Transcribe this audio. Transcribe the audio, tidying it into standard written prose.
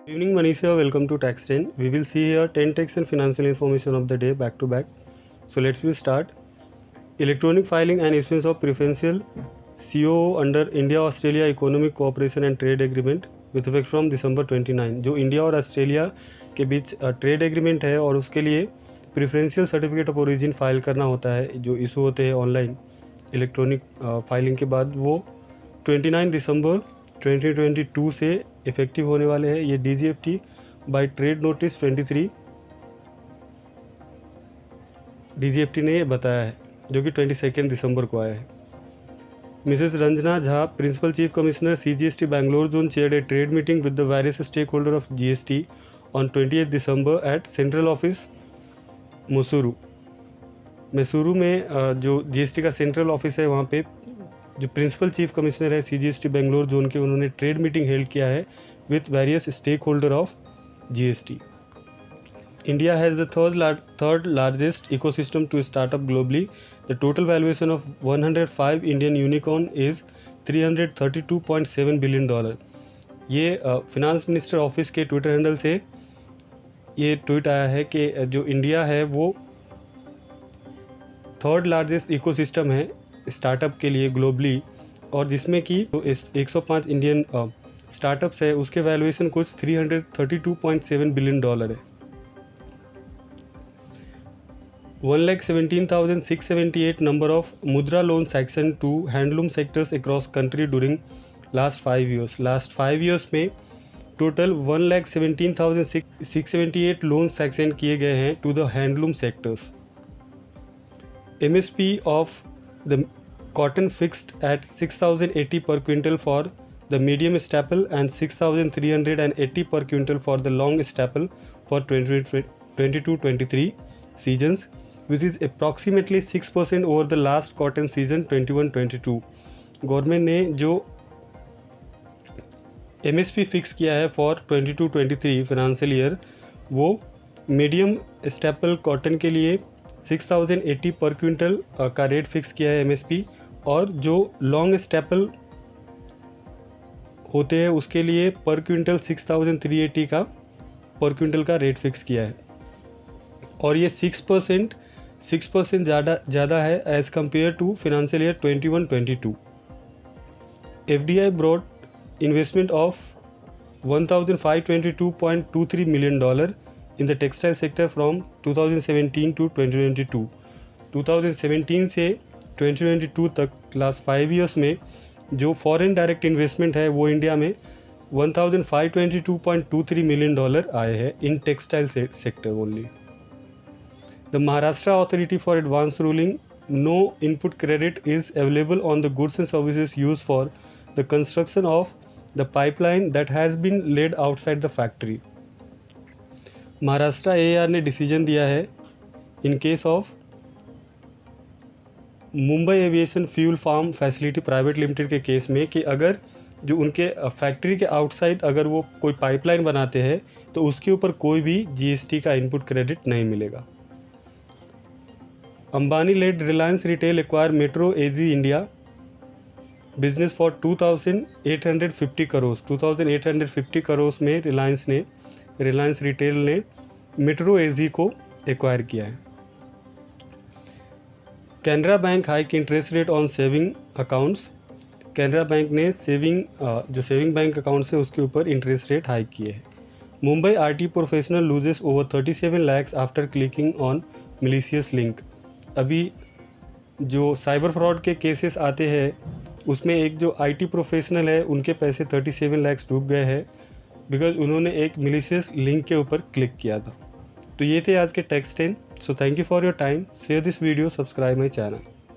Evening Manisha, welcome to Tax 10. We will see here 10 tax and financial information of the day back to back. So let's start. Electronic filing and issuance of preferential COO under India Australia Economic Cooperation and Trade Agreement with effect from December 29. जो India और Australia के बीच trade agreement है और उसके लिए preferential certificate of origin file करना होता है जो इशू होते हैं ऑनलाइन इलेक्ट्रॉनिक फाइलिंग के बाद, वो 29 दिसंबर 2022 से इफ़ेक्टिव होने वाले हैं। ये DGFT by trade notice 23 DGFT ने ये बताया है, जो कि 22 दिसंबर को आया है। Mrs Ranjana Jha, principal chief commissioner CGST Bangalore zone, chaired a trade meeting with the various stakeholder of GST on 28 दिसंबर एट सेंट्रल ऑफिस मैसूरू में जो GST का सेंट्रल ऑफिस है वहाँ पे जो प्रिंसिपल चीफ कमिश्नर है CGST बैंगलोर जोन के, उन्होंने ट्रेड मीटिंग हेल्ड किया है with various stakeholder of GST। India has the third largest ecosystem to startup globally. The total valuation of 105 Indian unicorn is $332.7 billion. ये finance minister office के Twitter handle से ये tweet आया है कि जो इंडिया है वो थर्ड लार्जेस्ट इकोसिस्टम है स्टार्टअप के लिए ग्लोबली, और जिसमें कि 105 इंडियन स्टार्टअप्स है, उसके वैल्यूएशन कुछ $332.7 बिलियन है। 1,17,678 number of Mudra loan sanction to handloom sectors across country during last 5 years. Last 5 years में टोटल 1,17,678 लोन सैंक्शन किए गए हैं to the handloom sectors. MSP of the cotton fixed at 6,080 per quintal for the medium staple and 6,380 per quintal for the long staple for 2022-23 seasons, which is approximately 6% over the last cotton season 21-22। Government ने जो MSP fix किया है for 22-23 financial year, वो medium staple cotton के लिए 6,080 पर quintal का rate fix किया है MSP, और जो लॉन्ग स्टेपल होते हैं उसके लिए पर क्विंटल 6,380 का पर क्विंटल का रेट फिक्स किया है, और ये 6% ज़्यादा है as compare to financial year 21-22। FDI broad investment of $1,522.23 million in the textile sector from 2017 to 2022। 2017 से 2022 तक लास्ट 5 ईयर्स में जो फॉरेन डायरेक्ट इन्वेस्टमेंट है वो इंडिया में $1,522.23 million आए हैं in textile sector only. The Maharashtra Authority for Advance Ruling, no input credit is available on the goods and services used for the construction of the pipeline that has been laid outside the factory। Maharashtra AAR ने decision दिया है in case of Mumbai aviation fuel farm facility private limited के case में कि अगर जो उनके factory के आउटसाइड अगर वो कोई पाइपलाइन बनाते हैं तो उसके ऊपर कोई भी GST का इनपुट क्रेडिट नहीं मिलेगा। Ambani led Reliance retail acquire Metro AG India business for 2,850 crore. 2,850 crore में रिलायंस रिटेल ने मेट्रो AG को एक्वायर किया है। Canara bank hike interest rate on saving accounts. Canara bank ने जो सेविंग बैंक अकाउंट्स है उसके ऊपर इंटरेस्ट रेट हाइक किए हैं। Mumbai RT professional loses over 37 lakhs after clicking on malicious link. अभी जो साइबर फ्रॉड के केसेस आते हैं उसमें एक जो IT प्रोफेशनल है उनके पैसे 37 lakhs डूब गए हैं बिकॉज उन्होंने एक मिलीशियस लिंक के ऊपर क्लिक किया था। तो ये थे आज के tax 10। So thank you for your time, share this video, subscribe my channel.